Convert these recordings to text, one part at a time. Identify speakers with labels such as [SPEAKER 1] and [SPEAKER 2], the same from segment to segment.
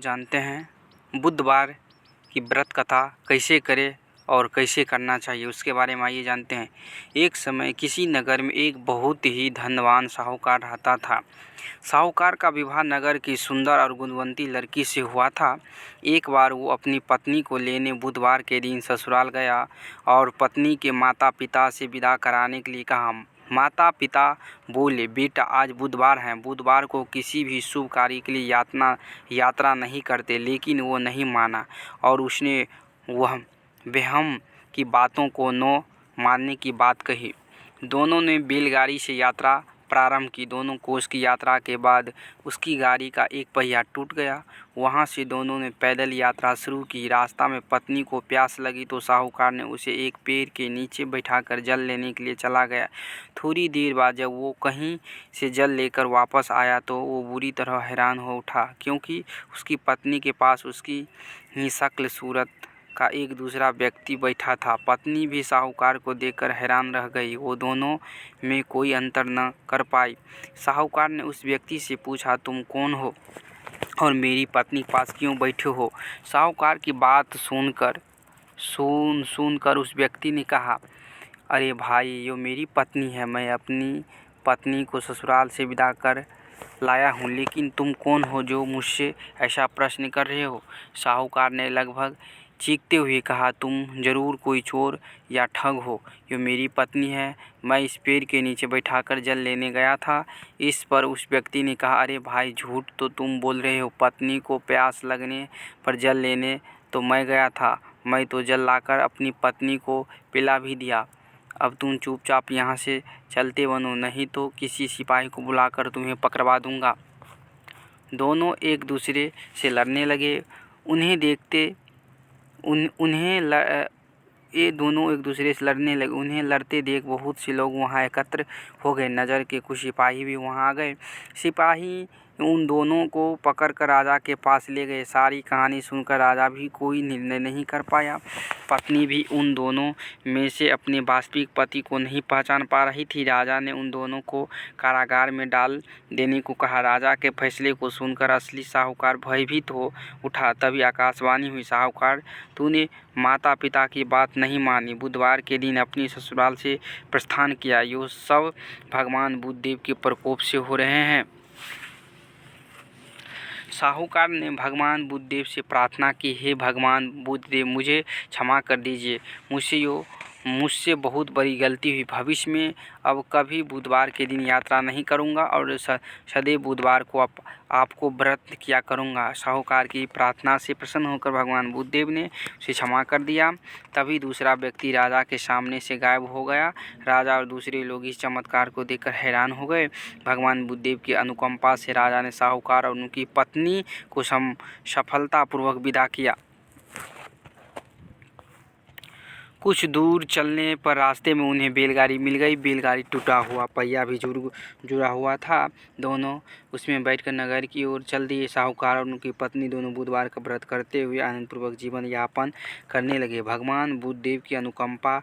[SPEAKER 1] जानते हैं बुधवार की व्रत कथा कैसे करें और कैसे करना चाहिए, उसके बारे में आइए जानते हैं। एक समय किसी नगर में एक बहुत ही धनवान साहूकार रहता था। साहूकार का विवाह नगर की सुंदर और गुणवंती लड़की से हुआ था। एक बार वो अपनी पत्नी को लेने बुधवार के दिन ससुराल गया और पत्नी के माता पिता से विदा कराने के लिए कहा। माता पिता बोले, बेटा आज बुधवार है, बुधवार को किसी भी शुभ कार्य के लिए यात्रा नहीं करते। लेकिन वो नहीं माना और उसने वह वहम की बातों को न मानने की बात कही। दोनों ने बैलगाड़ी से यात्रा प्रारंभ की। दोनों कोस की यात्रा के बाद उसकी गाड़ी का एक पहिया टूट गया। वहाँ से दोनों ने पैदल यात्रा शुरू की। रास्ता में पत्नी को प्यास लगी तो साहूकार ने उसे एक पेड़ के नीचे बैठाकर जल लेने के लिए चला गया। थोड़ी देर बाद जब वो कहीं से जल लेकर वापस आया तो वो बुरी तरह हैरान हो उठा, क्योंकि उसकी पत्नी के पास उसकी ही शक्ल सूरत का एक दूसरा व्यक्ति बैठा था। पत्नी भी साहूकार को देखकर हैरान रह गई। वो दोनों में कोई अंतर न कर पाई। साहूकार ने उस व्यक्ति से पूछा, तुम कौन हो और मेरी पत्नी के पास क्यों बैठे हो? साहूकार की बात सुनकर उस व्यक्ति ने कहा, अरे भाई, ये मेरी पत्नी है। मैं अपनी पत्नी को ससुराल से विदा कर लाया हूँ, लेकिन तुम कौन हो जो मुझसे ऐसा प्रश्न कर रहे हो? साहूकार ने लगभग चीखते हुए कहा, तुम जरूर कोई चोर या ठग हो। ये मेरी पत्नी है, मैं इस पेड़ के नीचे बैठाकर जल लेने गया था। इस पर उस व्यक्ति ने कहा, अरे भाई, झूठ तो तुम बोल रहे हो। पत्नी को प्यास लगने पर जल लेने तो मैं गया था। मैं तो जल लाकर अपनी पत्नी को पिला भी दिया। अब तुम चुपचाप यहाँ से चलते बनो, नहीं तो किसी सिपाही को बुलाकर तुम्हें पकड़वा दूंगा। दोनों एक दूसरे से लड़ने लगे। ये दोनों एक दूसरे से लड़ने लगे। उन्हें लड़ते देख बहुत से लोग वहां एकत्र हो गए। नगर के कुछ सिपाही भी वहां आ गए। सिपाही उन दोनों को पकड़कर राजा के पास ले गए। सारी कहानी सुनकर राजा भी कोई निर्णय नहीं कर पाया। पत्नी भी उन दोनों में से अपने वास्तविक पति को नहीं पहचान पा रही थी। राजा ने उन दोनों को कारागार में डाल देने को कहा। राजा के फैसले को सुनकर असली साहूकार भयभीत हो उठा। तभी आकाशवाणी हुई, साहूकार, तूने माता पिता की बात नहीं मानी, बुधवार के दिन अपनी ससुराल से प्रस्थान किया। ये सब भगवान बुद्धदेव के प्रकोप से हो रहे हैं। साहूकार ने भगवान बुद्धदेव से प्रार्थना की, हे भगवान बुद्धदेव, मुझे क्षमा कर दीजिए। मुझसे बहुत बड़ी गलती हुई। भविष्य में अब कभी बुधवार के दिन यात्रा नहीं करूंगा और सदैव बुधवार को आपको व्रत किया करूंगा। साहूकार की प्रार्थना से प्रसन्न होकर भगवान बुद्धदेव ने उसे क्षमा कर दिया। तभी दूसरा व्यक्ति राजा के सामने से गायब हो गया। राजा और दूसरे लोग इस चमत्कार को देखकर हैरान हो गए। भगवान बुद्धदेव की अनुकंपा से राजा ने साहूकार और उनकी पत्नी को सफलतापूर्वक विदा किया। कुछ दूर चलने पर रास्ते में उन्हें बैलगाड़ी मिल गई। बैलगाड़ी टूटा हुआ पहिया भी जुड़ा हुआ था। दोनों उसमें बैठकर नगर की ओर चल दिए। साहूकार और उनकी पत्नी दोनों बुधवार का व्रत करते हुए आनंदपूर्वक जीवन यापन करने लगे। भगवान बुद्धदेव की अनुकंपा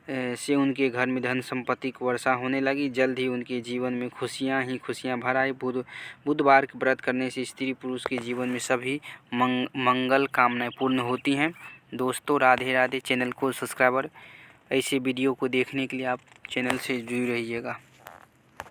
[SPEAKER 1] से उनके घर में धन संपत्ति की वर्षा होने लगी। जल्द ही उनके जीवन में खुशियाँ ही खुशियाँ भर आई। बुधवार के व्रत करने से स्त्री पुरुष के जीवन में सभी मंगल कामनाएं पूर्ण होती हैं। दोस्तों, राधे राधे। चैनल को सब्सक्राइबर ऐसे वीडियो को देखने के लिए आप चैनल से जुड़े रहिएगा।